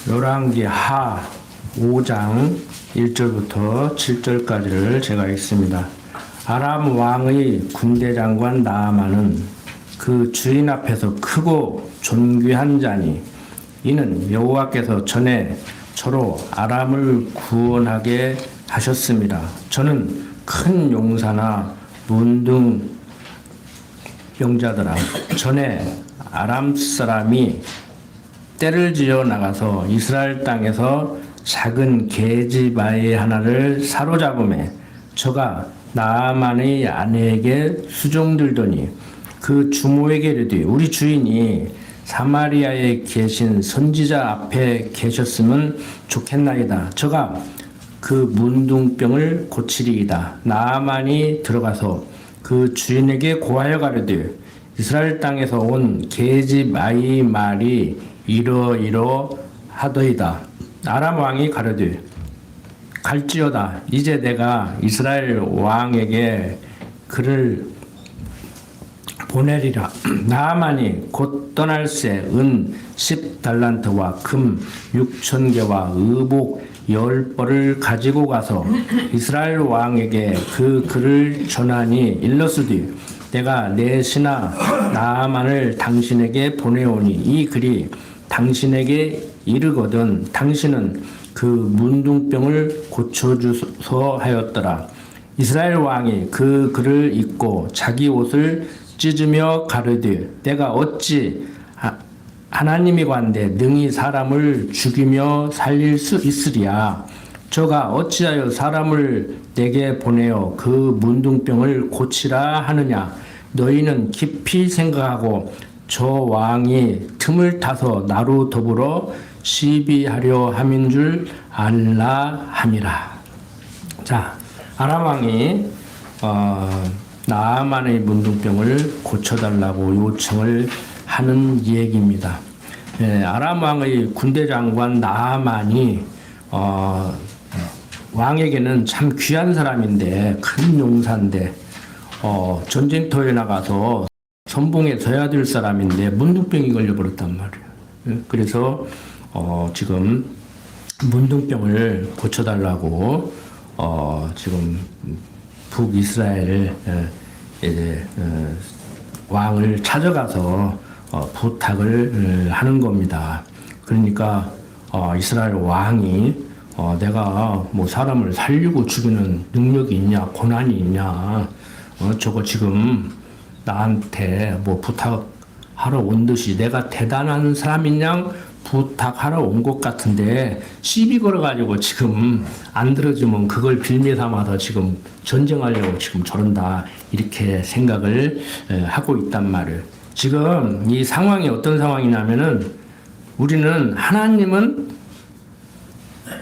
열왕기 하 5장 1절부터 7절까지를 제가 읽습니다. 아람 왕의 군대 장관 나아만은 그 주인 앞에서 크고 존귀한 자니 이는 여호와께서 전에 저로 아람을 구원하게 하셨습니다. 저는 큰 용사나 문둥병자들아 전에 아람 사람이 떼를 지어 나가서 이스라엘 땅에서 작은 계집아이 하나를 사로잡음에 저가 나아만의 아내에게 수종들더니 그 주모에게 이르되 우리 주인이 사마리아에 계신 선지자 앞에 계셨으면 좋겠나이다. 저가 그 문둥병을 고치리이다. 나아만이 들어가서 그 주인에게 고하여 가르되 이스라엘 땅에서 온 계집아이 말이 이러이러하더이다. 아람 왕이 가르되 갈지어다. 이제 내가 이스라엘 왕에게 그를 보내리라. 나아만이 곧 떠날새 은 10달란트와 금 6,000개와 의복 10벌을 가지고 가서 이스라엘 왕에게 그 글을 전하니 일러스되 내가 내 신하 나아만을 당신에게 보내오니 이 글이 당신에게 이르거든 당신은 그 문둥병을 고쳐주소 하였더라. 이스라엘 왕이 그 글을 읽고 자기 옷을 찢으며 가르되 내가 어찌 하나님이관대 능히 사람을 죽이며 살릴 수 있으랴. 저가 어찌하여 사람을 내게 보내어 그 문둥병을 고치라 하느냐. 너희는 깊이 생각하고 저 왕이 틈을 타서 나로 더불어 시비하려 함인 줄 알라 함이라. 자, 아람 왕이 나아만의 문둥병을 고쳐달라고 요청을 하는 얘기입니다. 아람 왕의 군대 장관 나아만이 왕에게는 참 귀한 사람인데 큰 용사인데 전쟁터에 나가서 선봉에 서야 될 사람인데 문둥병이 걸려버렸단 말이에요. 그래서 지금 문둥병을 고쳐달라고 지금 북이스라엘 왕을 찾아가서 부탁을 하는 겁니다. 그러니까 이스라엘 왕이 내가 뭐 사람을 살리고 죽이는 능력이 있냐, 고난이 있냐, 저거 지금 나한테 뭐 부탁하러 온 듯이 내가 대단한 사람인 양 부탁하러 온 것 같은데 시비 걸어가지고 지금 안 들어주면 그걸 빌미 삼아서 지금 전쟁하려고 지금 저런다 이렇게 생각을 하고 있단 말이에요. 지금 이 상황이 어떤 상황이냐면은 우리는 하나님은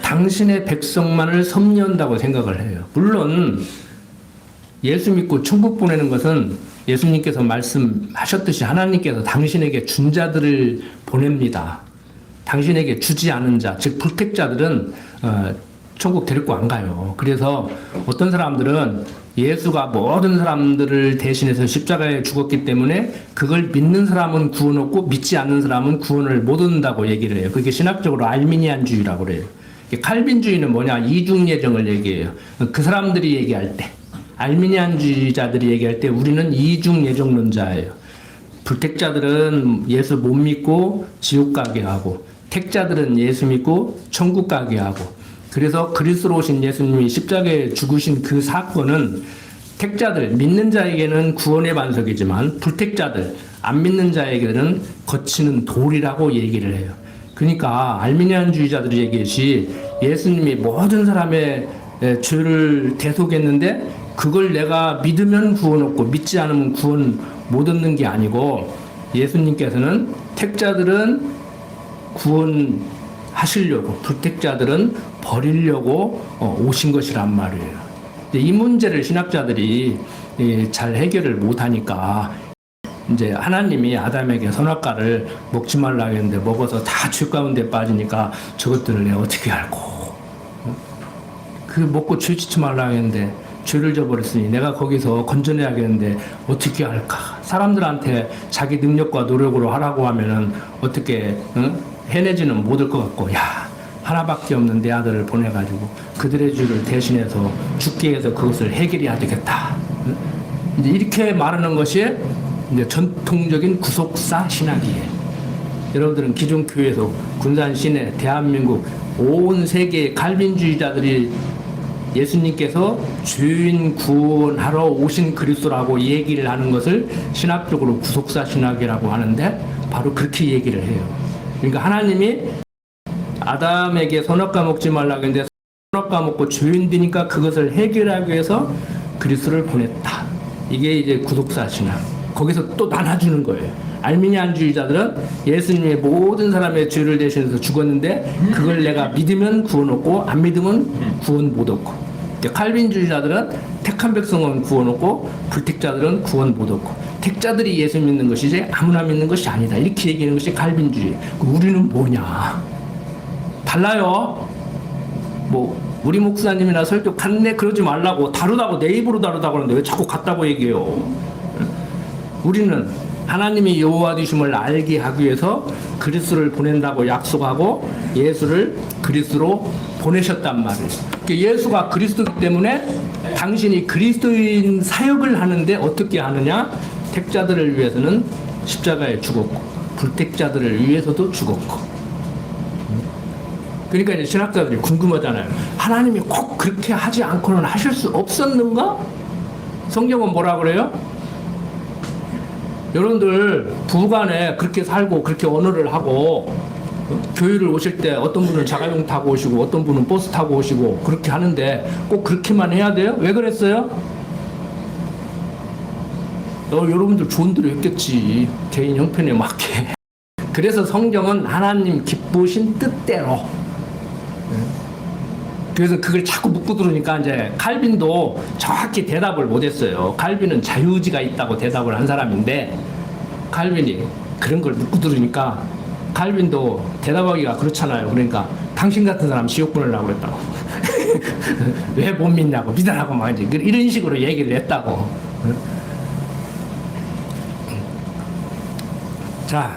당신의 백성만을 섭리한다고 생각을 해요. 물론 예수 믿고 천국 보내는 것은 예수님께서 말씀하셨듯이 하나님께서 당신에게 준 자들을 보냅니다. 당신에게 주지 않은 자, 즉 불택자들은 천국 데리고 안 가요. 그래서 어떤 사람들은 예수가 모든 사람들을 대신해서 십자가에 죽었기 때문에 그걸 믿는 사람은 구원 얻고 믿지 않는 사람은 구원을 못 얻는다고 얘기를 해요. 그게 신학적으로 알미니안주의라고 그래요. 칼빈주의는 뭐냐? 이중예정을 얘기해요. 그 사람들이 얘기할 때, 알미니안주의자들이 얘기할 때 우리는 이중예정론자예요. 불택자들은 예수 못 믿고 지옥 가게 하고 택자들은 예수 믿고 천국 가게 하고 그래서 그리스도로 오신 예수님이 십자가에 죽으신 그 사건은 택자들, 믿는 자에게는 구원의 반석이지만 불택자들, 안 믿는 자에게는 거치는 돌이라고 얘기를 해요. 그러니까 알미니안주의자들이 얘기했지 예수님이 모든 사람의 죄를 대속했는데 그걸 내가 믿으면 구원 얻고 믿지 않으면 구원 못 얻는 게 아니고 예수님께서는 택자들은 구원하시려고 불택자들은 버리려고 오신 것이란 말이에요. 이 문제를 신학자들이 잘 해결을 못하니까 이제 하나님이 아담에게 선악과를 먹지 말라 했는데 먹어서 다 죄 가운데 빠지니까 저것들을 내가 어떻게 알고 그 먹고 죄 짓지 말라 했는데 죄를 져버렸으니 내가 거기서 건져내야겠는데 어떻게 할까? 사람들한테 자기 능력과 노력으로 하라고 하면은 어떻게 해내지는 못할 것 같고, 야, 하나밖에 없는 내 아들을 보내가지고 그들의 죄를 대신해서 죽게 해서 그것을 해결해야 되겠다. 이제 이렇게 말하는 것이 이제 전통적인 구속사 신학이에요. 여러분들은 기존 교회에서 군산 시내 대한민국 온 세계의 갈빈주의자들이 예수님께서 죄인 구원하러 오신 그리스도라고 얘기를 하는 것을 신학적으로 구속사 신학이라고 하는데 바로 그렇게 얘기를 해요. 그러니까 하나님이 아담에게 선악과 먹지 말라고 했는데 선악과 먹고 죄인 되니까 그것을 해결하기 위해서 그리스도를 보냈다. 이게 이제 구속사 신학. 거기서 또 나눠주는 거예요. 알미니안주의자들은 예수님의 모든 사람의 죄를 대신해서 죽었는데 그걸 내가 믿으면 구원 얻고 안 믿으면 구원 못 얻고, 칼빈주의자들은 택한 백성은 구원 얻고 불택자들은 구원 못 얻고, 택자들이 예수 믿는 것이지 아무나 믿는 것이 아니다. 이렇게 얘기하는 것이 칼빈주의. 우리는 뭐냐? 달라요. 뭐 우리 목사님이나 설교 갔네 그러지 말라고, 다르다고, 내 입으로 다르다고 하는데 왜 자꾸 같다고 얘기해요? 우리는 하나님이 여호와 되심을 알게 하기 위해서 그리스도를 보낸다고 약속하고 예수를 그리스도로 보내셨단 말이에요. 예수가 그리스도이기 때문에 당신이 그리스도인 사역을 하는데 어떻게 하느냐? 택자들을 위해서는 십자가에 죽었고 불택자들을 위해서도 죽었고. 그러니까 이제 신학자들이 궁금하잖아요. 하나님이 꼭 그렇게 하지 않고는 하실 수 없었는가? 성경은 뭐라 그래요? 여러분들 부부간에 그렇게 살고 그렇게 언어를 하고 교회를 오실 때 어떤 분은 자가용 타고 오시고 어떤 분은 버스 타고 오시고 그렇게 하는데 꼭 그렇게만 해야 돼요? 왜 그랬어요? 여러분들 좋은 대로 했겠지. 개인 형편에 맞게. 그래서 성경은 하나님 기쁘신 뜻대로. 그래서 그걸 자꾸 묻고 들으니까 이제 칼빈도 정확히 대답을 못했어요. 칼빈은 자유의지가 있다고 대답을 한 사람인데 칼빈이 그런 걸 묻고 들으니까 칼빈도 대답하기가 그렇잖아요. 그러니까 당신 같은 사람 지옥 보내려고 그랬다고. 왜 못 믿냐고, 믿으라고 막 이제 이런 식으로 얘기를 했다고. 자,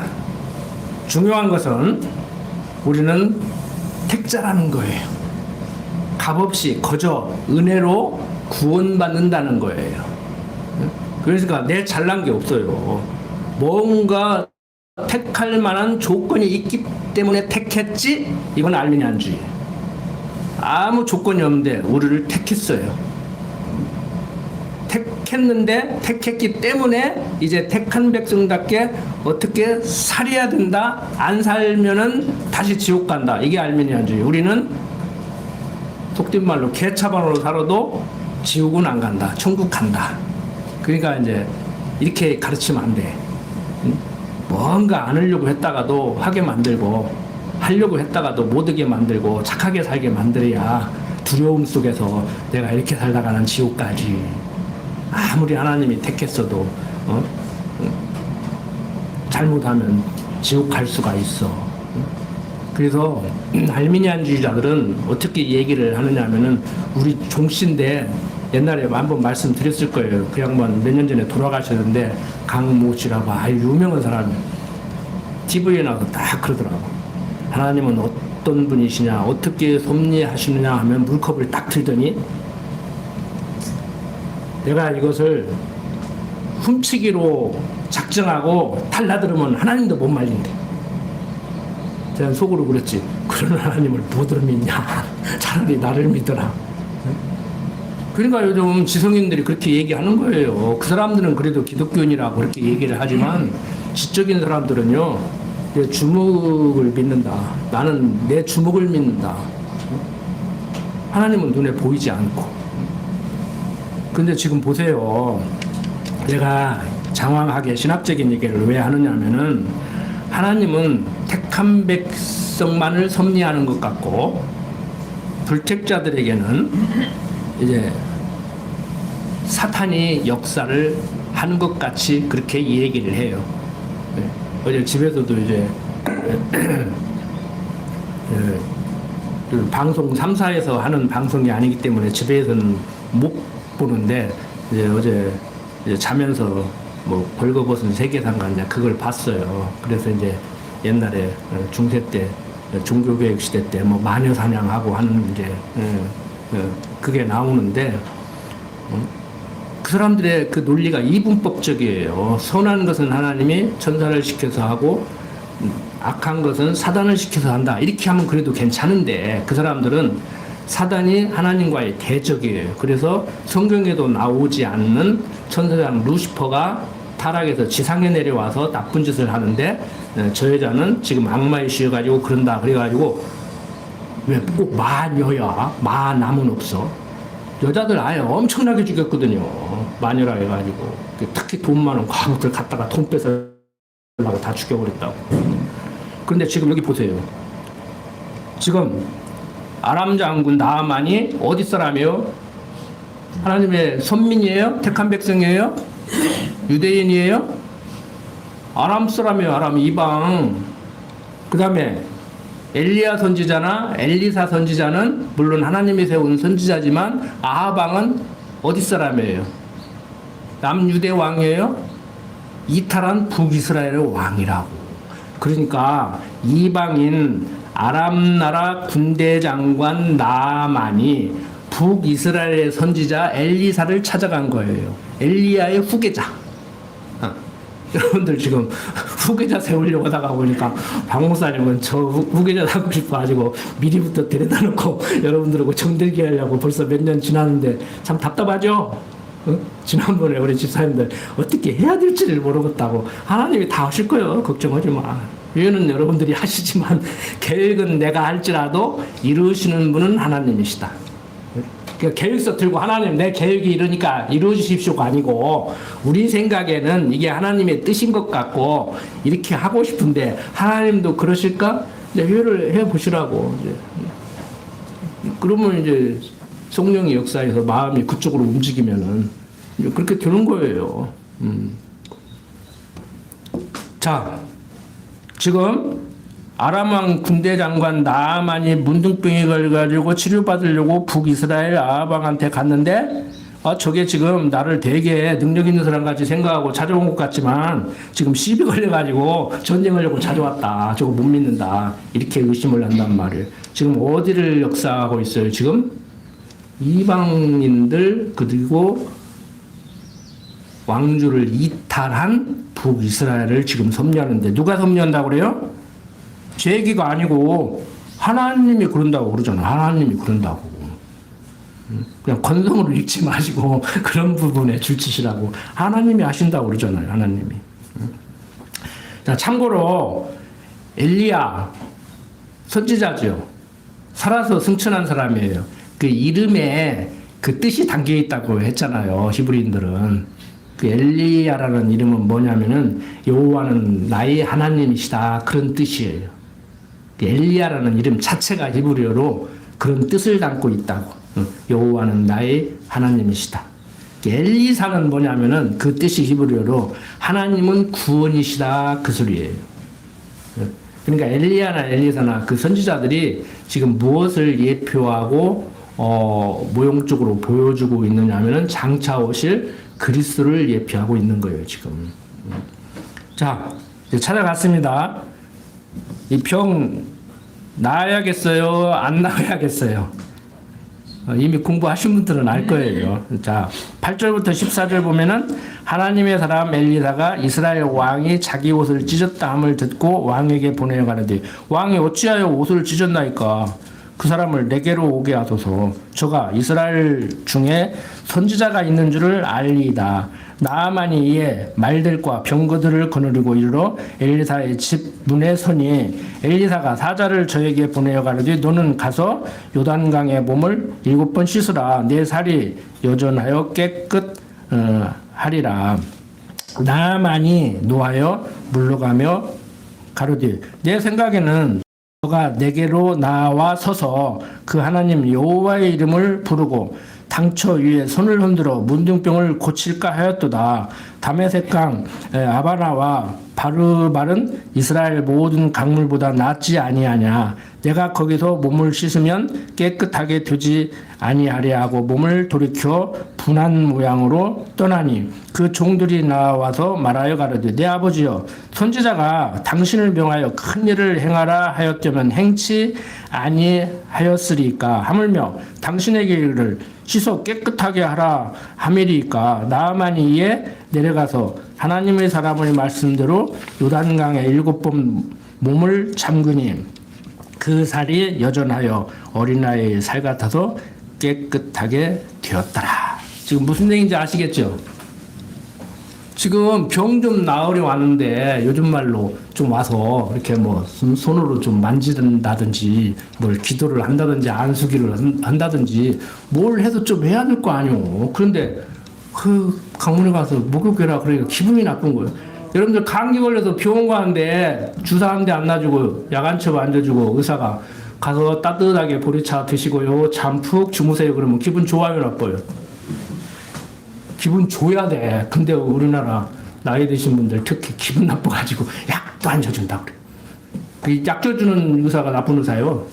중요한 것은 우리는 택자라는 거예요. 값없이 거저 은혜로 구원받는다는 거예요. 그러니까 내 잘난 게 없어요. 뭔가 택할 만한 조건이 있기 때문에 택했지? 이건 알미니안주의. 아무 조건이 없는데 우리를 택했어요. 택했는데 택했기 때문에 이제 택한 백성답게 어떻게 살아야 된다. 안 살면은 다시 지옥 간다. 이게 알미니안주의. 우리는 속된 말로 개차반으로 살아도 지옥은 안 간다. 천국 간다. 그러니까 이제 이렇게 가르치면 안 돼. 뭔가 안 하려고 했다가도 하게 만들고 하려고 했다가도 못하게 만들고 착하게 살게 만들어야 두려움 속에서 내가 이렇게 살다가는 지옥까지. 아무리 하나님이 택했어도 잘못하면 지옥 갈 수가 있어. 그래서 알미니안주의자들은 어떻게 얘기를 하느냐 하면은 우리 종씨인데 옛날에 한번 말씀드렸을 거예요. 그 양반 몇 년 전에 돌아가셨는데 강모 씨라고 아주 유명한 사람이 TV에 나와서 딱 그러더라고. 하나님은 어떤 분이시냐, 어떻게 섭리하시느냐 하면 물컵을 딱 들더니 내가 이것을 훔치기로 작정하고 달라들으면 하나님도 못 말린대. 제가 속으로 그랬지. 그런 하나님을 뭐들 믿냐. 차라리 나를 믿어라. 그러니까 요즘 지성인들이 그렇게 얘기하는 거예요. 그 사람들은 그래도 기독교인이라고 그렇게 얘기를 하지만 지적인 사람들은요, 내 주먹을 믿는다. 나는 내 주먹을 믿는다. 하나님은 눈에 보이지 않고. 근데 지금 보세요. 내가 장황하게 신학적인 얘기를 왜 하느냐면은 하나님은 택한 백성만을 섭리하는 것 같고 불택자들에게는 이제 사탄이 역사를 하는 것 같이 그렇게 얘기를 해요. 네. 어제 집에서도 이제 방송 3사에서 하는 방송이 아니기 때문에 집에서는 못 보는데 이제 어제 이제 자면서 뭐 벌거벗은 세계상가 이제 그걸 봤어요. 그래서 이제 옛날에 중세 때 종교개혁 시대 때 뭐 마녀 사냥하고 하는 이제 그게 나오는데 그 사람들의 그 논리가 이분법적이에요. 선한 것은 하나님이 천사를 시켜서 하고 악한 것은 사단을 시켜서 한다. 이렇게 하면 그래도 괜찮은데 그 사람들은 사단이 하나님과의 대적이에요. 그래서 성경에도 나오지 않는 천사장 루시퍼가 타락해서 지상에 내려와서 나쁜 짓을 하는데 저 여자는 지금 악마에 씌여가지고 그런다. 그래가지고 왜 꼭 마녀야? 마남은 없어. 여자들 아예 엄청나게 죽였거든요. 마녀라 해가지고 특히 돈 많은 과부들 갖다가 돈 뺏으려고 다 죽여버렸다고. 그런데 지금 여기 보세요. 지금 아람 장군 나아만이 어디 사람이에요? 하나님의 선민이에요? 택한 백성이에요? 유대인이에요? 아람 사람이에요. 아람 이방. 그 다음에 엘리야 선지자나 엘리사 선지자는 물론 하나님이 세운 선지자지만 아하방은 어디 사람이에요? 남유대 왕이에요? 이탈한 북이스라엘의 왕이라고. 그러니까 이방인 아람 나라 군대 장관 나아만이 북이스라엘의 선지자 엘리사를 찾아간 거예요. 엘리야의 후계자. 여러분들 지금 후계자 세우려고 하다가 보니까 박 목사님은 저 후계자 하고 싶어가지고 미리부터 데려다 놓고 여러분들하고 정들게 하려고 벌써 몇 년 지났는데 참 답답하죠? 지난번에 우리 집사님들 어떻게 해야 될지를 모르겠다고. 하나님이 다 하실 거예요. 걱정하지 마. 위에는 여러분들이 하시지만 계획은 내가 할지라도 이루시는 분은 하나님이시다. 그러니까 계획서 들고 하나님 내 계획이 이러니까 이루어주십시오가 아니고 우리 생각에는 이게 하나님의 뜻인 것 같고 이렇게 하고 싶은데 하나님도 그러실까? 이제 회를 해보시라고. 이제. 그러면 이제 성령의 역사에서 마음이 그쪽으로 움직이면은 그렇게 되는 거예요. 자, 지금 아람왕 군대 장관 나아만이 문둥병에 걸려가지고 치료받으려고 북이스라엘 아하방한테 갔는데 저게 지금 나를 되게 능력 있는 사람 같이 생각하고 찾아온 것 같지만 지금 시비 걸려가지고 전쟁하려고 찾아왔다. 저거 못 믿는다. 이렇게 의심을 한단 말이에요. 지금 어디를 역사하고 있어요? 지금 이방인들 그리고 왕주를 이탈한 북이스라엘을 지금 섭리하는데 누가 섭리한다고 그래요? 제 얘기가 아니고 하나님이 그런다고 그러잖아. 하나님이 그런다고. 그냥 건성으로 읽지 마시고 그런 부분에 줄치시라고. 하나님이 하신다고 그러잖아요. 하나님이. 자, 참고로 엘리야 선지자죠. 살아서 승천한 사람이에요. 그 이름에 그 뜻이 담겨 있다고 했잖아요. 히브리인들은. 그 엘리야라는 이름은 뭐냐면은 여호와는 나의 하나님이시다. 그런 뜻이에요. 엘리야라는 이름 자체가 히브리어로 그런 뜻을 담고 있다고. 여호와는 나의 하나님이시다. 엘리사는 뭐냐면은 그 뜻이 히브리어로 하나님은 구원이시다. 그 소리예요. 그러니까 엘리야나 엘리사나 그 선지자들이 지금 무엇을 예표하고 모형적으로 보여주고 있느냐면은 장차 오실 그리스도를 예표하고 있는 거예요. 지금. 자, 이제 찾아갔습니다. 이 병 나아야겠어요? 안 나아야겠어요? 이미 공부하신 분들은 알 거예요. 자, 8절부터 14절 보면은 하나님의 사람 엘리사가 이스라엘 왕이 자기 옷을 찢었다 함을 듣고 왕에게 보내어 가는데 왕이 어찌하여 옷을 찢었나이까? 그 사람을 내게로 오게 하소서. 저가 이스라엘 중에 선지자가 있는 줄을 알리이다. 나아만이 이에 말들과 병거들을 거느리고 이르러 엘리사의 집 문에 서니 엘리사가 사자를 저에게 보내어 가르되 너는 가서 요단강에 몸을 7번 씻으라. 내 살이 여전하여 깨끗 하리라. 나아만이 노하여 물러가며 가로되 내 생각에는 너가 내게로 나와 서서 그 하나님 여호와의 이름을 부르고 당처 위에 손을 흔들어 문둥병을 고칠까 하였도다. 다메섹강 아바나와 바르발은 이스라엘 모든 강물보다 낫지 아니하냐. 내가 거기서 몸을 씻으면 깨끗하게 되지 아니하려 하고 몸을 돌이켜 분한 모양으로 떠나니 그 종들이 나와서 말하여 가로되 내 아버지여 선지자가 당신을 명하여 큰 일을 행하라 하였다면 행치 아니하였으리까 하물며 당신에게 이르를 씻어 깨끗하게 하라 하밀이까 나아만이 이에 내려가서 하나님의 사람의 말씀대로 요단강에 7번 몸을 잠그니 그 살이 여전하여 어린아이의 살 같아서 깨끗하게 되었더라. 지금 무슨 얘기인지 아시겠죠? 지금 병 좀 나으려 왔는데 요즘 말로 좀 와서 이렇게 뭐 손으로 좀 만지든다든지 뭘 기도를 한다든지 안수기를 한다든지 뭘 해도 좀 해야 될 거 아니오. 그런데 그 강문에 가서 목욕해라 그러니까 기분이 나쁜 거예요. 여러분들 감기 걸려서 병원 가는데 주사 한 대 안 놔주고 약안첩 앉아주고 의사가 가서 따뜻하게 보리차 드시고요 잠 푹 주무세요 그러면 기분 좋아요 나빠요? 기분 줘야 돼. 근데 우리나라 나이 드신 분들 특히 기분 나빠가지고 약도 안 줘준다 그래. 약 줘주는 의사가 나쁜 의사요.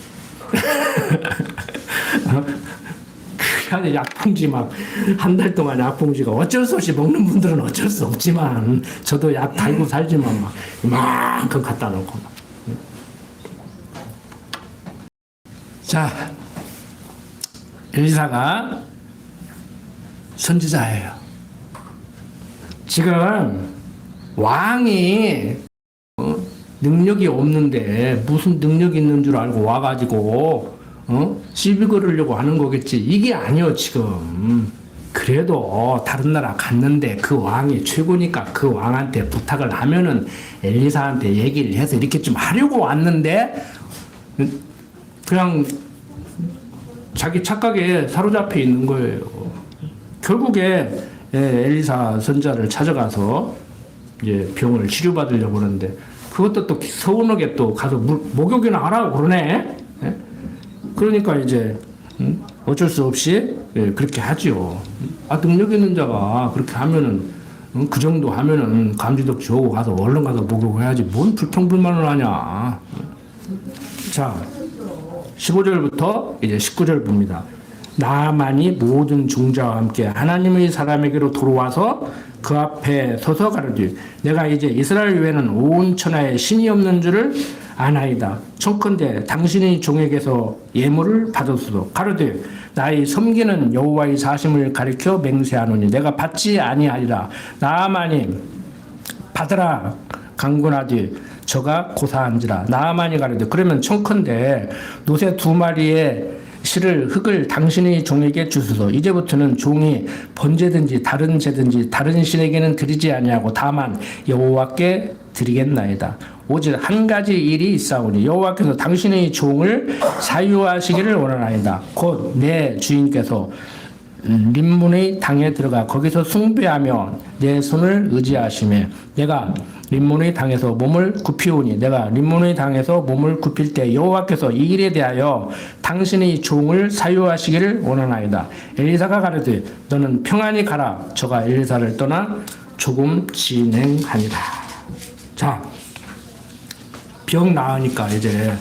그래 약봉지 막 한 달 동안 약봉지가 어쩔 수 없이 먹는 분들은 어쩔 수 없지만 저도 약 달고 살지만 막 이만큼 갖다 놓고 막. 자 엘리사가 선지자예요. 지금 왕이 능력이 없는데 무슨 능력이 있는 줄 알고 와가지고 시비 걸으려고 하는 거겠지. 이게 아니요 지금. 그래도 다른 나라 갔는데 그 왕이 최고니까 그 왕한테 부탁을 하면은 엘리사한테 얘기를 해서 이렇게 좀 하려고 왔는데 그냥 자기 착각에 사로잡혀 있는 거예요. 결국에 엘리사 선자를 찾아가서 이제 병을 치료받으려고 하는데 그것도 또 서운하게 또 가서 목욕이나 하라고 그러네. 그러니까 이제 어쩔 수 없이 그렇게 하지요. 능력 있는 자가 그렇게 하면은 그 정도 하면은 감지덕 주고 가서 얼른 가서 목욕해야지 뭔 불평불만을 하냐. 자 15절부터 이제 19절 봅니다. 나아만이 모든 종자와 함께 하나님의 사람에게로 돌아와서 그 앞에 서서 가로되 내가 이제 이스라엘 외에는 온 천하에 신이 없는 줄을 아나이다. 청컨대 당신의 종에게서 예물을 받았어도 가로되 나의 섬기는 여호와의 사심을 가리켜 맹세하노니 내가 받지 아니하리라. 나아만이 받으라 강군하되 저가 고사한지라. 나아만이 가로되 그러면 청컨대 노새 2마리의 실을 흙을 당신의 종에게 주소서. 이제부터는 종이 번제든지 다른 제든지 다른 신에게는 드리지 아니하고 다만 여호와께 드리겠나이다. 오직 한 가지 일이 있사오니 여호와께서 당신의 종을 사유하시기를 원하나이다. 곧 내 주인께서 림문의 당에 들어가 거기서 숭배하며 내 손을 의지하시며 내가 림문의 당에서 몸을 굽히오니 내가 림문의 당에서 몸을 굽힐 때 여호와께서 이 일에 대하여 당신의 종을 사유하시기를 원하나이다. 엘리사가 가르되 너는 평안히 가라. 저가 엘리사를 떠나 조금 진행하니라. 자, 병 나으니까 이제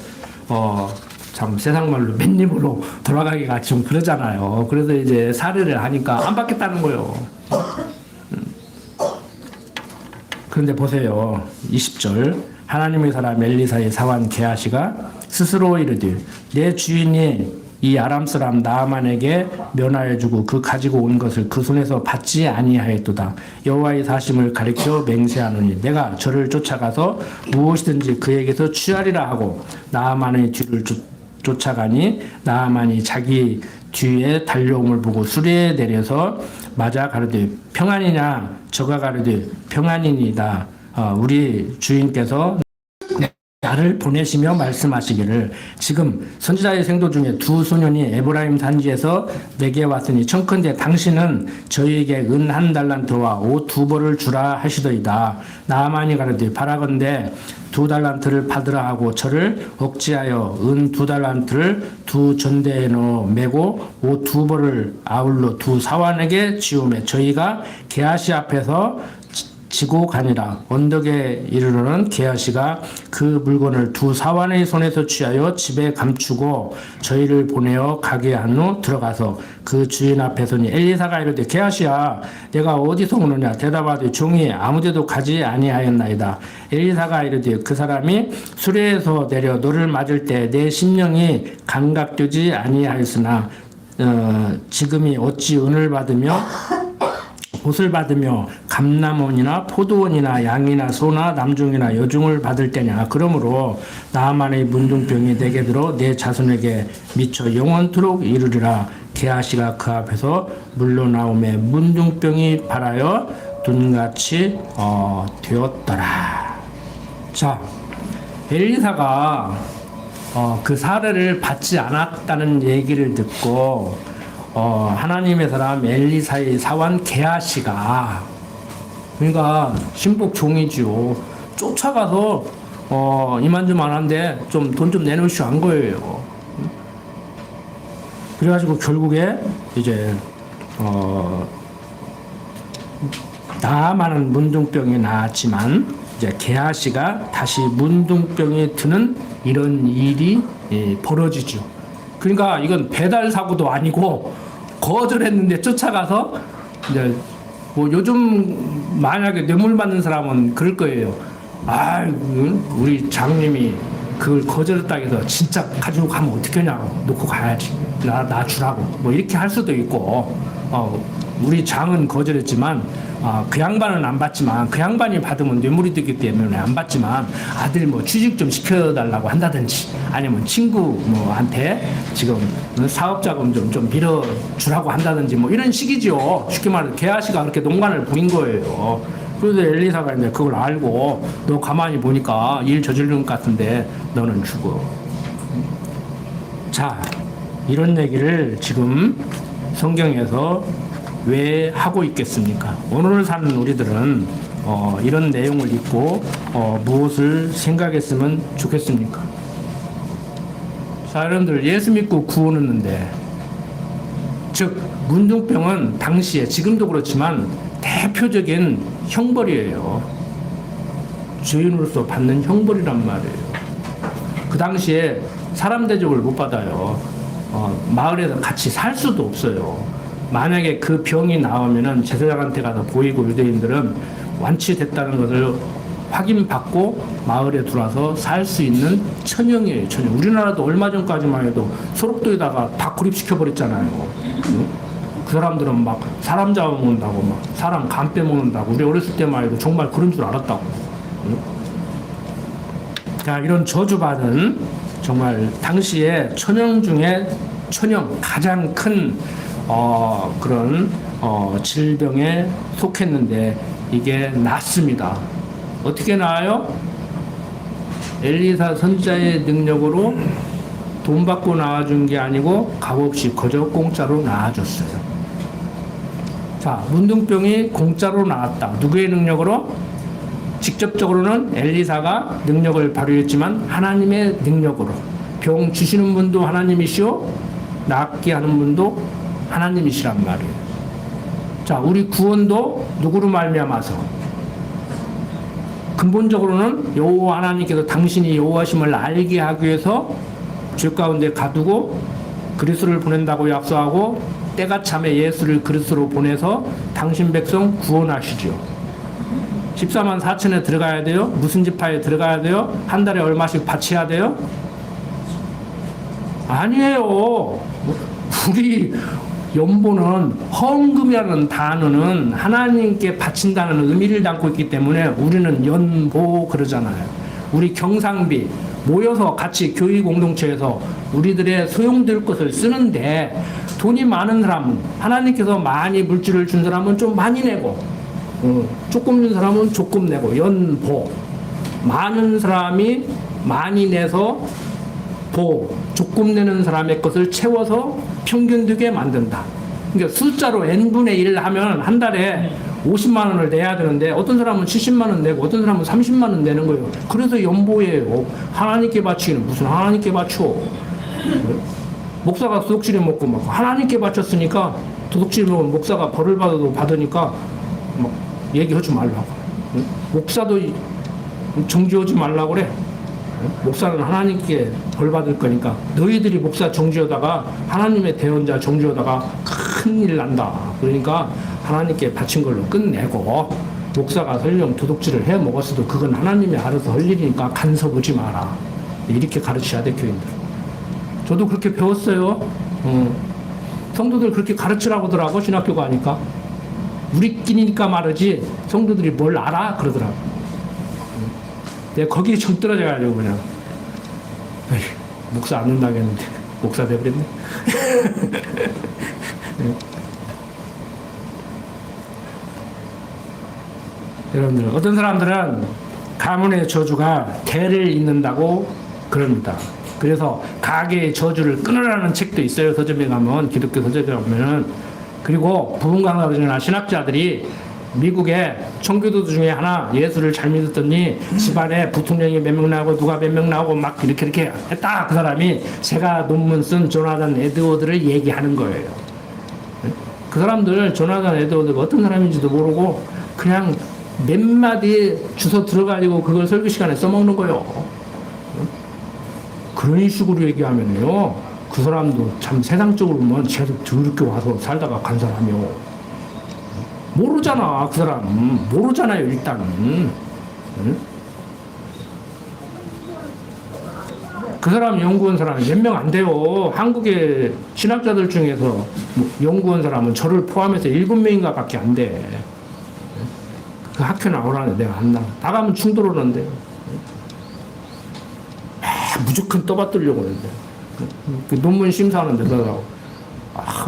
참 세상 말로 맨입으로 돌아가기가 좀 그러잖아요. 그래서 이제 사례를 하니까 안 받겠다는 거예요. 그런데 보세요. 20절 하나님의 사람 엘리사의 사환 게하시가 스스로 이르되 내 주인이 이 아람 사람 나아만에게 면하여 주고 그 가지고 온 것을 그 손에서 받지 아니하였도다. 여호와의 사심을 가리켜 맹세하노니 내가 저를 쫓아가서 무엇이든지 그에게서 취하리라 하고 나아만의 뒤를 쫓아가니 나아만이 자기 뒤에 달려옴을 보고 수레에 내려서 맞아 가르되 평안이냐. 저가 가르되 평안이니이다. 우리 주인께서 나를 보내시며 말씀하시기를 지금 선지자의 생도 중에 2 소년이 에브라임 산지에서 내게 왔으니 청컨대 당신은 저희에게 은 1달란트와 옷 2벌을 주라 하시더이다. 나아만이 가르되 바라건대 2달란트를 받으라 하고 저를 억지하여 은 2달란트를 2 전대에 넣어 메고 옷 2벌을 아울러 2 사환에게 지우매 저희가 게하시 앞에서 지고 가니라. 언덕에 이르러는 게하시가 그 물건을 두 사환의 손에서 취하여 집에 감추고 저희를 보내어 가게 한 후 들어가서 그 주인 앞에 서니 엘리사가 이르되 게하시야 내가 어디서 오느냐 대답하되 종이 아무데도 가지 아니하였나이다. 엘리사가 이르되 그 사람이 수레에서 내려 너를 맞을 때 내 심령이 감각되지 아니하였으나 지금이 어찌 은을 받으며 옷을 받으며 감남원이나 포도원이나 양이나 소나 남종이나 여종을 받을 때냐. 그러므로 나만의 문둥병이 내게 들어 내 자손에게 미쳐 영원토록 이르리라. 게하시가 그 앞에서 물러나오매 문둥병이 발하여 눈같이 되었더라. 자, 엘리사가 그 사례를 받지 않았다는 얘기를 듣고 하나님의 사람 엘리사의 사환 게하시가, 그러니까 신복 종이지요, 쫓아가서 이만저만한데 좀 돈 좀 내놓으시오 한 거예요. 그래가지고 결국에 이제 나만은 문둥병이 나았지만 이제 게하시가 다시 문둥병이 드는 이런 일이 벌어지죠. 그러니까 이건 배달 사고도 아니고 거절했는데 쫓아가서 이제 뭐 요즘 만약에 뇌물 받는 사람은 그럴 거예요. 아, 우리 장님이 그걸 거절했다고 해서 진짜 가지고 가면 어떡하냐고, 놓고 가야지, 나 주라고 뭐 이렇게 할 수도 있고, 우리 장은 거절했지만 그 양반은 안 받지만, 그 양반이 받으면 뇌물이 되기 때문에 안 받지만 아들 뭐 취직 좀 시켜달라고 한다든지, 아니면 친구 뭐한테 지금 사업자금 좀 밀어주라고 한다든지 뭐 이런 식이죠. 쉽게 말해서 게하시가 그렇게 농간을 부린 거예요. 그래서 엘리사가 이제 그걸 알고 너 가만히 보니까 일 저지르는 것 같은데 너는 죽어. 자, 이런 얘기를 지금 성경에서 왜 하고 있겠습니까? 오늘 사는 우리들은 이런 내용을 읽고 무엇을 생각했으면 좋겠습니까? 자, 여러분들, 예수 믿고 구원 얻는데, 즉 문둥병은 당시에, 지금도 그렇지만 대표적인 형벌이에요. 죄인으로서 받는 형벌이란 말이에요. 그 당시에 사람 대접을 못 받아요. 마을에서 같이 살 수도 없어요. 만약에 그 병이 나오면은 제사장한테 가서 보이고 유대인들은 완치됐다는 것을 확인받고 마을에 들어와서 살 수 있는 천형이에요. 천형. 우리나라도 얼마 전까지만 해도 소록도에다가 다 고립시켜버렸잖아요. 그 사람들은 막 사람 잡아먹는다고, 막 사람 간 빼먹는다고, 우리 어렸을 때만 해도 정말 그런 줄 알았다고. 자, 이런 저주받은 정말 당시에 천형 중에 천형, 가장 큰 그런 질병에 속했는데 이게 낫습니다. 어떻게 나아요? 엘리사 선지자의 능력으로 돈 받고 나아준 게 아니고 값없이 거저 공짜로 나아줬어요. 자, 문둥병이 공짜로 나았다. 누구의 능력으로? 직접적으로는 엘리사가 능력을 발휘했지만 하나님의 능력으로. 병 주시는 분도 하나님이시오, 낫게 하는 분도 하나님이시란 말이에요. 자, 우리 구원도 누구로 말미암아서? 근본적으로는 여호와 하나님께서 당신이 여호와심을 알게 하기 위해서 죄 가운데 가두고 그리스도를 보낸다고 약속하고 때가 참에 예수를 그리스도로 보내서 당신 백성 구원하시죠. 14만 4천에 들어가야 돼요? 무슨 지파에 들어가야 돼요? 한 달에 얼마씩 바쳐야 돼요? 아니에요. 우리 연보는, 헌금이라는 단어는 하나님께 바친다는 의미를 담고 있기 때문에 우리는 연보 그러잖아요. 우리 경상비 모여서 같이 교회 공동체에서 우리들의 소용될 것을 쓰는데, 돈이 많은 사람은, 하나님께서 많이 물질을 준 사람은 좀 많이 내고, 조금 준 사람은 조금 내고, 연보. 많은 사람이 많이 내서 조금 내는 사람의 것을 채워서 평균 되게 만든다. 그러니까 숫자로 n분의 1 하면 한 달에 50만 원을 내야 되는데 어떤 사람은 70만 원 내고 어떤 사람은 30만 원 내는 거예요. 그래서 연보예요. 하나님께 바치기는 무슨 하나님께 바쳐. 목사가 도둑질해 먹고 막 하나님께 바쳤으니까, 도둑질 먹으면 목사가 벌을 받아도 받으니까 막 얘기하지 말라고. 목사도 정지하지 말라고 그래. 목사는 하나님께 벌 받을 거니까 너희들이 목사 정지하다가 하나님의 대언자 정지하다가 큰일 난다. 그러니까 하나님께 바친 걸로 끝내고 목사가 설령 도둑질을 해 먹었어도 그건 하나님이 알아서 할 일이니까 간섭하지 마라. 이렇게 가르쳐야 돼, 교인들. 저도 그렇게 배웠어요. 성도들 그렇게 가르치라고 하더라고, 신학교 가니까. 우리끼리니까 말하지 성도들이 뭘 알아? 그러더라고. 내가 거기에 정 떨어져가지고 그냥 에이, 목사 안 된다겠는데 목사 돼버렸네. 여러분들, 어떤 사람들은 가문의 저주가 대를 잇는다고 그럽니다. 그래서 가계의 저주를 끊으라는 책도 있어요. 서점에 가면, 기독교 서점에 가면은. 그리고 부흥 강사들이나 신학자들이 미국의 청교도들 중에 하나 예수를 잘 믿었더니 집안에 부통령이 몇 명 나오고 누가 몇 명 나오고 막 이렇게 했다. 그 사람이 제가 논문 쓴 조나단 에드워드를 얘기하는 거예요. 그 사람들 조나단 에드워드가 어떤 사람인지도 모르고 그냥 몇 마디 주워 들어가지고 그걸 설교 시간에 써먹는 거예요. 그런 식으로 얘기하면요, 그 사람도 참 세상적으로 보면 쟤도 더럽게 와서 살다가 간 사람이요. 모르잖아, 그 사람. 모르잖아요, 일단은. 그 사람 연구한 사람이 몇 명 안 돼요. 한국의 신학자들 중에서 연구한 사람은 저를 포함해서 7명인가 밖에 안 돼. 그 학교 나오라는데 내가 안 나가면 충돌하는데. 무조건 떠받들려고 하는데. 그 논문 심사하는데 그러더라고.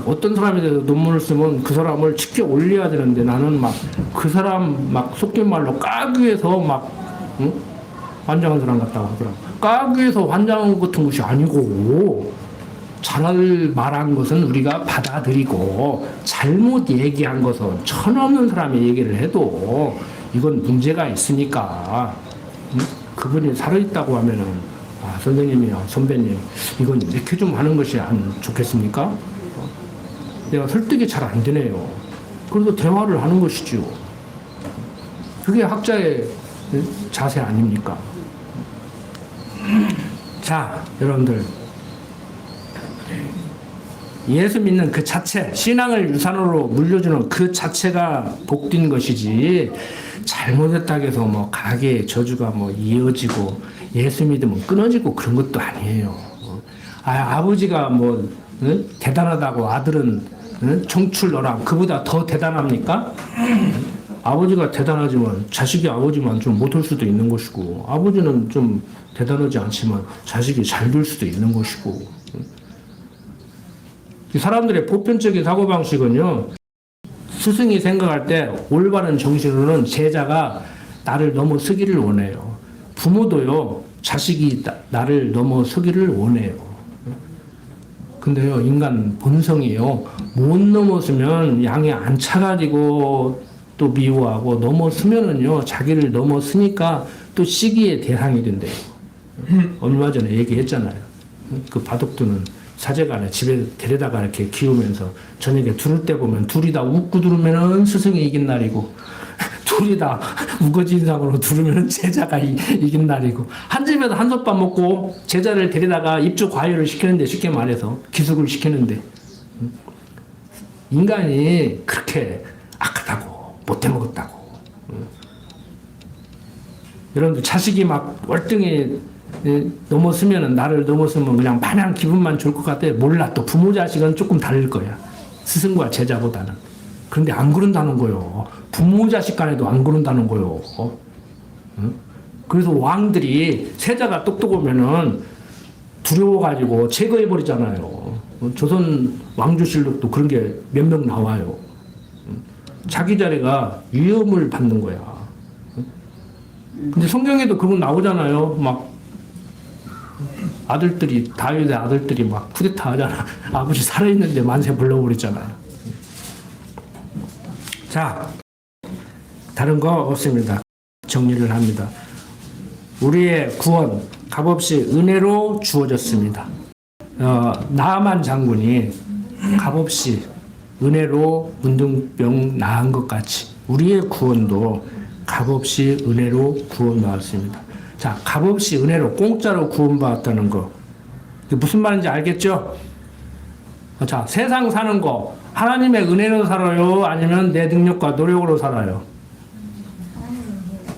어떤 사람에 대해서 논문을 쓰면 그 사람을 치켜 올려야 되는데 나는 막 그 사람 막 속된 말로 까기 위해서 막 환장한 사람 같다고 하더라고. 까기 위해서 환장 같은 것이 아니고 잘 말한 것은 우리가 받아들이고 잘못 얘기한 것은 천없는 사람이 얘기를 해도 이건 문제가 있으니까 그분이 살아있다고 하면은 선생님이나 선배님 이건 이렇게 좀 하는 것이 안 좋겠습니까? 내가 설득이 잘 안 되네요. 그래도 대화를 하는 것이죠. 그게 학자의 자세 아닙니까? 자, 여러분들, 예수 믿는 그 자체, 신앙을 유산으로 물려주는 그 자체가 복된 것이지, 잘못했다고 해서 뭐 가게의 저주가 뭐 이어지고 예수 믿으면 끊어지고 그런 것도 아니에요. 아버지가 뭐 대단하다고 아들은 청출너랑 그보다 더 대단합니까? 아버지가 대단하지만 자식이 아버지만 좀 못할 수도 있는 것이고, 아버지는 좀 대단하지 않지만 자식이 잘 될 수도 있는 것이고. 사람들의 보편적인 사고방식은요, 스승이 생각할 때 올바른 정신으로는 제자가 나를 넘어서기를 원해요. 부모도요, 자식이 나를 넘어서기를 원해요. 근데요, 인간 본성이요, 못 넘어서면 양이 안 차가지고 또 미워하고, 넘어서면은요, 자기를 넘어서니까 또 시기의 대상이 된대요. 얼마 전에 얘기했잖아요. 그 바둑두는 사제간에 집에 데려다가 이렇게 키우면서 저녁에 두를 때 보면 둘이 다 웃고 두르면은 스승이 이긴 날이고, 둘이 다 우거진상으로 두르면은 제자가 이긴 날이고, 한 집에서 한솥밥 먹고 제자를 데려다가 입주 과외를 시키는데, 쉽게 말해서 기숙을 시키는데, 인간이 그렇게 악하다고 못해 먹었다고. 여러분들, 자식이 막 월등히 넘어서면은, 나를 넘어서면 그냥 마냥 기분만 좋을 것 같아. 몰라. 또 부모 자식은 조금 다를 거야. 스승과 제자보다는. 그런데 안 그런다는 거요. 부모 자식 간에도 안 그런다는 거요. 그래서 왕들이 세자가 똑똑하면은 두려워가지고 제거해버리잖아요. 조선 왕조실록도 그런 게 몇 명 나와요. 자기 자리가 위험을 받는 거야. 근데 성경에도 그런 거 나오잖아요. 막 아들들이, 다윗의 아들들이 막 쿠데타 하잖아. 아버지 살아있는데 만세 불러버리잖아요. 자, 다른 거 없습니다. 정리를 합니다. 우리의 구원 값없이 은혜로 주어졌습니다. 나아만 장군이 값없이 은혜로 문둥병 나은 것 같이 우리의 구원도 값없이 은혜로 구원받았습니다. 자, 값없이 은혜로 공짜로 구원받았다는 거. 이게 무슨 말인지 알겠죠? 자, 세상 사는 거 하나님의 은혜로 살아요? 아니면 내 능력과 노력으로 살아요?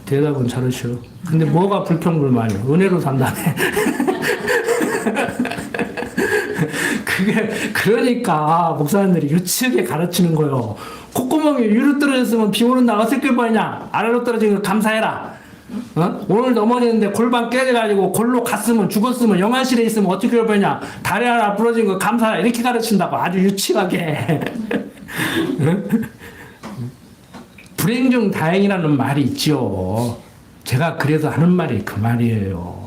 대답은 잘하셔. 근데 뭐가 불평불만이야? 은혜로 산다네. 그러니까 목사님들이 유치하게 가르치는 거요. 콧구멍이 위로 떨어졌으면 비 오는 날 어떻게 할 거냐? 아래로 떨어지는 거 감사해라. 어? 오늘 넘어졌는데 골반 깨져가지고 골로 갔으면 죽었으면 영안실에 있으면 어떻게 할 거냐? 다리 하나 부러진 거 감사해. 이렇게 가르친다고 아주 유치하게. 불행 중 다행이라는 말이 있죠. 제가 그래서 하는 말이 그 말이에요.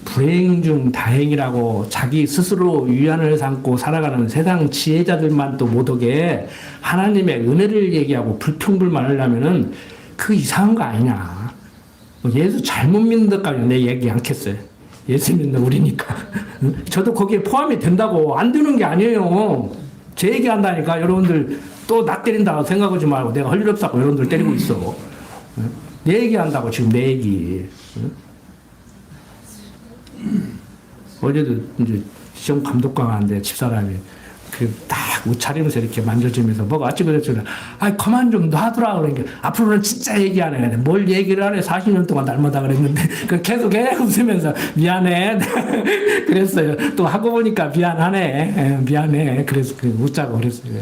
불행 중 다행이라고 자기 스스로 위안을 삼고 살아가는 세상 지혜자들만 또 못하게 하나님의 은혜를 얘기하고 불평불만을 하면은 그 이상한 거 아니냐. 예수 잘못 믿는 데까지 내 얘기 않겠어요. 예수 믿는 우리니까. 저도 거기에 포함이 된다고. 안 되는 게 아니에요. 제 얘기 한다니까. 여러분들 또 나 때린다고 생각하지 말고 내가 할 일 없다고 여러분들 때리고 있어. 내 얘기 한다고 지금 내 얘기. 어제도 이제 시험 감독관 하는데 집사람이 딱 옷차림에서 이렇게 만져주면서 뭐가 어찌 그랬잖아. 아, 그만 좀 놔두라. 그러니까 앞으로는 진짜 얘기 안 해. 뭘 얘기를 안 해. 40년 동안 닮았다 그랬는데 계속 웃으면서 미안해. 그랬어요. 또 하고 보니까 미안하네. 미안해. 그래서 웃자고 그랬어요.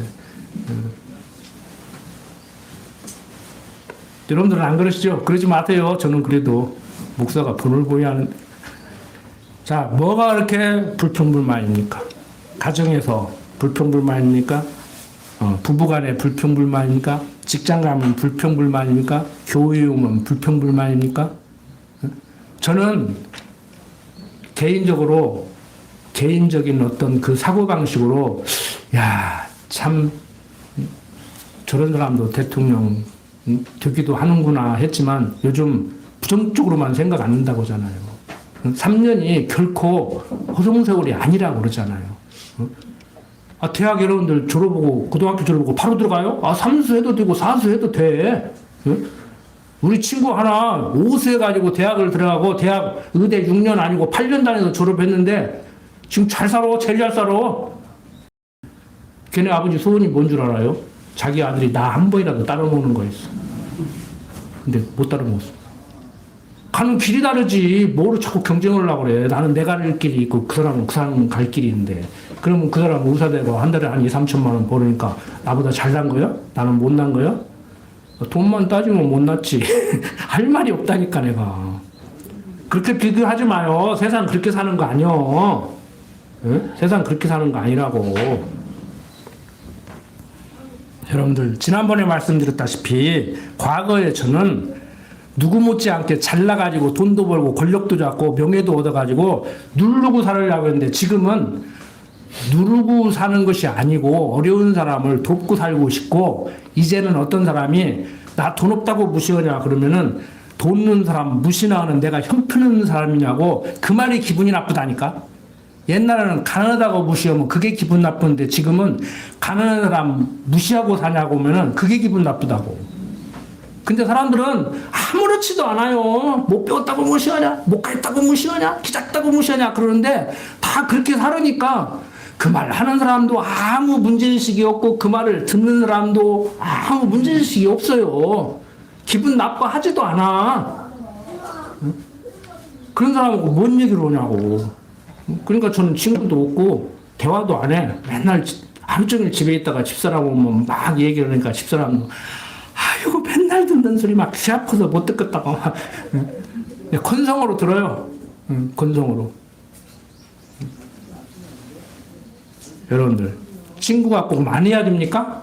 여러분들은 안 그러시죠? 그러지 마세요. 저는 그래도 목사가 본을 보여야 하는. 자, 뭐가 그렇게 불평불만입니까? 가정에서 불평불만입니까? 부부간에 불평불만입니까? 직장 가면 불평불만입니까? 교회에 오면 불평불만입니까? 저는 개인적인 어떤 그 사고방식으로, 야, 참, 저런 사람도 대통령 되기도 하는구나 했지만 요즘 부정적으로만 생각 안 한다고 하잖아요. 3년이 결코 허송세월이 아니라고 그러잖아요. 아, 대학 여러분들 졸업하고, 고등학교 졸업하고 바로 들어가요? 아, 3수 해도 되고 4수 해도 돼. 우리 친구 하나 5수 해가지고 대학을 들어가고, 대학 의대 6년 아니고 8년 다녀서 졸업했는데, 지금 잘 살아, 제일 잘 살아. 걔네 아버지 소원이 뭔 줄 알아요? 자기 아들이 나 한 번이라도 따라먹는 거였어. 근데 못 따라먹었어. 가는 길이 다르지. 뭐로 자꾸 경쟁을 하려고 그래. 나는 내가 갈 길이 있고 그 사람은 그 사람 갈 길이 있는데. 그러면 그 사람은 의사되고 한 달에 한 2, 3천만 원 벌으니까 나보다 잘난 거야? 나는 못난 거야? 돈만 따지면 못났지. 할 말이 없다니까 내가. 그렇게 비교하지 마요. 세상 그렇게 사는 거 아니여. 응? 세상 그렇게 사는 거 아니라고. 여러분들 지난번에 말씀드렸다시피 과거에 저는 누구 못지않게 잘나가지고 돈도 벌고 권력도 잡고 명예도 얻어가지고 누르고 살으려고 했는데 지금은 누르고 사는 것이 아니고 어려운 사람을 돕고 살고 싶고, 이제는 어떤 사람이 나 돈 없다고 무시하냐 그러면은 돈 없는 사람 무시나 하는 내가 형편없는 사람이냐고, 그 말이 기분이 나쁘다니까. 옛날에는 가난하다고 무시하면 그게 기분 나쁜데 지금은 가난한 사람 무시하고 사냐고 하면은 그게 기분 나쁘다고. 근데 사람들은 아무렇지도 않아요. 못 배웠다고 무시하냐? 못 가있다고 무시하냐? 키 작다고 무시하냐? 그러는데 다 그렇게 살으니까 그 말 하는 사람도 아무 문제의식이 없고 그 말을 듣는 사람도 아무 문제의식이 없어요. 기분 나빠하지도 않아. 그런 사람하고 뭔 얘기를 하냐고. 그러니까 저는 친구도 없고 대화도 안 해. 맨날 하루 종일 집에 있다가 집사람 오면 막 얘기를 하니까 집사람도 아이고 맨날 듣는 소리 막 귀 아파서 못 듣겠다고 막 건성으로 들어요. 건성으로. 여러분들 친구가 꼭 많이 해야 됩니까?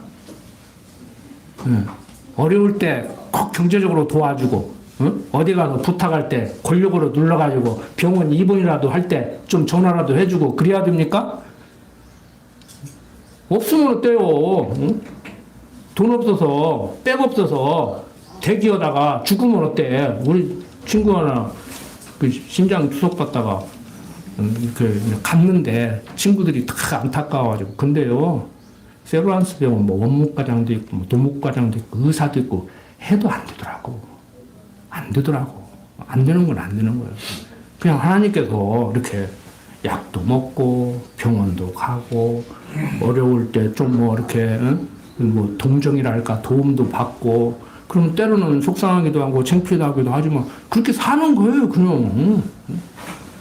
어려울 때 꼭 경제적으로 도와주고, 어디 가서 부탁할 때 권력으로 눌러가지고 병원 입원이라도 할 때 좀 전화라도 해주고 그래야 됩니까? 없으면 어때요? 돈 없어서 백 없어서 대기하다가 죽으면 어때? 우리 친구 하나 그 심장 투석 받다가 갔는데 친구들이 다 안타까워가지고. 근데요, 세브란스 병원 뭐 원무과장도 있고 뭐 도목과장도 있고 의사도 있고 해도 안 되더라고. 안 되더라고. 안 되는 건 안 되는 거예요. 그냥 하나님께서 이렇게 약도 먹고 병원도 가고 어려울 때 좀 뭐 이렇게 응? 뭐 동정이랄까 도움도 받고 그럼 때로는 속상하기도 하고 창피하기도 하지만 그렇게 사는 거예요. 그냥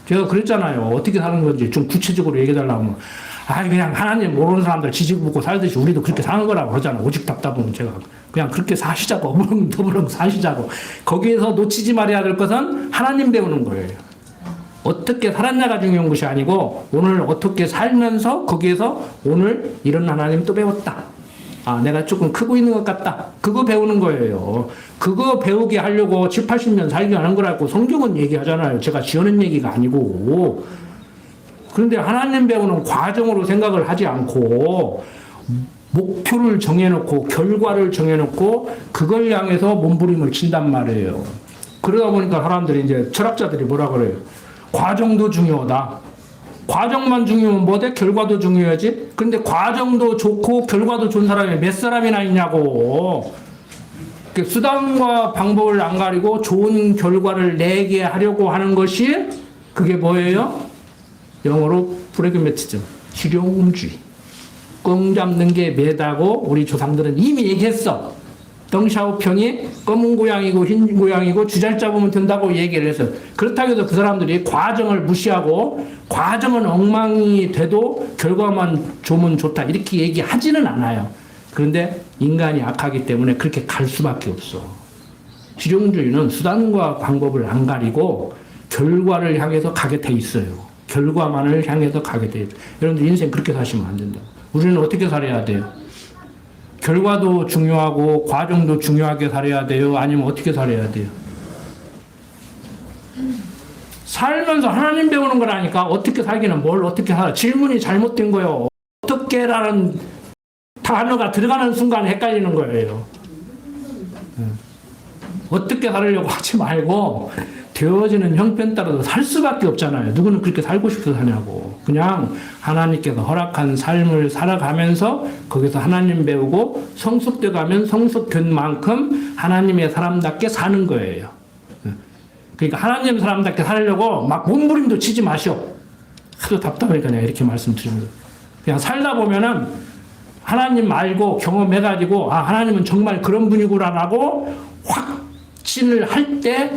제가 그랬잖아요. 어떻게 사는 건지 좀 구체적으로 얘기해달라고 하면 그냥 하나님 모르는 사람들 지지고 볶고 살듯이 우리도 그렇게 사는 거라고 그러잖아요. 오직 답답하면 제가 그냥 그렇게 사시자고 어물렁더물렁 사시자고. 거기에서 놓치지 말아야 될 것은 하나님 배우는 거예요. 어떻게 살았냐가 중요한 것이 아니고 오늘 어떻게 살면서 거기에서 오늘 이런 하나님 또 배웠다. 내가 조금 크고 있는 것 같다. 그거 배우는 거예요. 그거 배우게 하려고 7, 80년 살게 하는 거라고 성경은 얘기하잖아요. 제가 지어낸 얘기가 아니고. 그런데 하나님 배우는 과정으로 생각을 하지 않고 목표를 정해놓고 결과를 정해놓고 그걸 향해서 몸부림을 친단 말이에요. 그러다 보니까 사람들이 이제 철학자들이 뭐라 그래요? 과정도 중요하다. 과정만 중요하면 뭐돼? 결과도 중요하지. 근데 과정도 좋고 결과도 좋은 사람이 몇 사람이나 있냐고. 수단과 방법을 안 가리고 좋은 결과를 내게 하려고 하는 것이 그게 뭐예요? 영어로 프래그매티즘, 실용주의. 꽝 잡는 게 매다고 우리 조상들은 이미 얘기했어. 덩샤오평이 검은 고양이고 흰 고양이고 주잘 잡으면 된다고 얘기를 했어요. 그렇다고 해서 그 사람들이 과정을 무시하고 과정은 엉망이 돼도 결과만 좋으면 좋다 이렇게 얘기하지는 않아요. 그런데 인간이 악하기 때문에 그렇게 갈 수밖에 없어. 실용주의는 수단과 방법을 안 가리고 결과를 향해서 가게 돼 있어요. 결과만을 향해서 가게 돼 있어요. 여러분들 인생 그렇게 사시면 안 된다. 우리는 어떻게 살아야 돼요? 결과도 중요하고 과정도 중요하게 살아야 돼요? 아니면 어떻게 살아야 돼요? 살면서 하나님 배우는 거라니까. 어떻게 살기는 뭘 어떻게 살아. 질문이 잘못된 거예요. 어떻게라는 단어가 들어가는 순간 헷갈리는 거예요. 어떻게 살으려고 하지 말고 되어지는 형편 따라서 살 수밖에 없잖아요. 누구는 그렇게 살고 싶어서 사냐고. 그냥 하나님께서 허락한 삶을 살아가면서 거기서 하나님 배우고 성숙돼 가면 성숙된 만큼 하나님의 사람답게 사는 거예요. 그러니까 하나님 사람답게 살려고 막 몸부림도 치지 마시오. 하도 답답하니까 내가 이렇게 말씀드립니다. 그냥 살다 보면은 하나님 알고 경험해가지고 하나님은 정말 그런 분이구나라고 확신을 할 때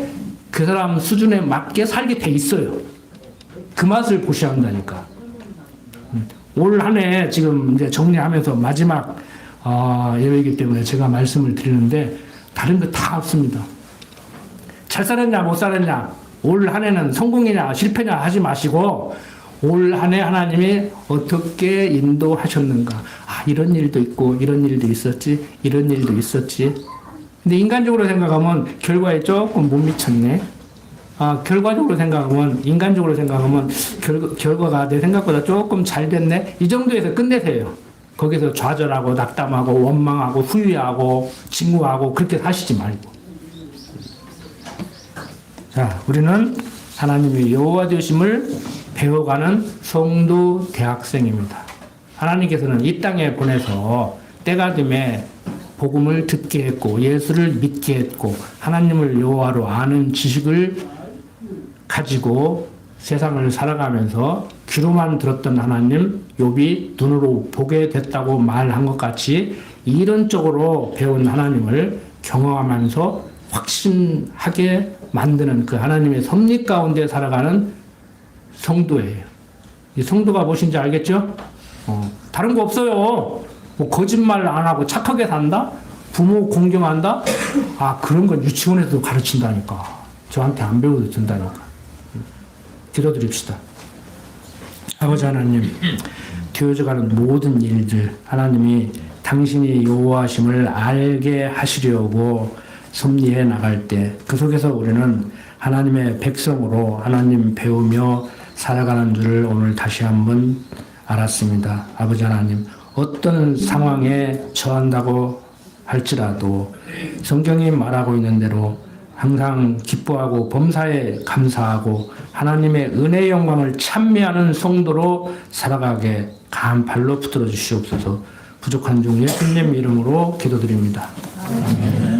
그 사람 수준에 맞게 살게 돼 있어요. 그 맛을 보셔야 한다니까. 올 한 해 지금 이제 정리하면서 마지막 예배이기 때문에 제가 말씀을 드리는데 다른 거 다 없습니다. 잘 살았냐 못 살았냐 올 한 해는 성공이냐 실패냐 하지 마시고 올 한 해 하나님이 어떻게 인도하셨는가. 이런 일도 있고 이런 일도 있었지 이런 일도 있었지. 근데 인간적으로 생각하면 결과에 조금 못 미쳤네. 결과적으로 생각하면 인간적으로 생각하면 결과가 내 생각보다 조금 잘 됐네. 이 정도에서 끝내세요. 거기서 좌절하고 낙담하고 원망하고 후회하고 증오하고 그렇게 사시지 말고. 자, 우리는 하나님의 여호와 되심을 배워가는 성도 대학생입니다. 하나님께서는 이 땅에 보내서 때가 되면 복음을 듣게 했고 예수를 믿게 했고 하나님을 여호와로 아는 지식을 가지고 세상을 살아가면서 귀로만 들었던 하나님 욥이 눈으로 보게 됐다고 말한 것 같이 이론적으로 배운 하나님을 경험하면서 확신하게 만드는 그 하나님의 섭리 가운데 살아가는 성도예요. 이 성도가 무엇인지 알겠죠? 다른 거 없어요. 뭐 거짓말 안 하고 착하게 산다? 부모 공경한다? 그런 건 유치원에서도 가르친다니까. 저한테 안 배워도 된다니까. 기도드립시다. 아버지 하나님, 되어져가는 모든 일들 하나님이 당신이 여호와심을 알게 하시려고 섭리해 나갈 때 그 속에서 우리는 하나님의 백성으로 하나님 배우며 살아가는 줄을 오늘 다시 한번 알았습니다. 아버지 하나님, 어떤 상황에 처한다고 할지라도 성경이 말하고 있는 대로 항상 기뻐하고 범사에 감사하고 하나님의 은혜의 영광을 찬미하는 성도로 살아가게 강한 발로 붙들어 주시옵소서. 부족한 중 예수님 이름으로 기도드립니다. 아멘.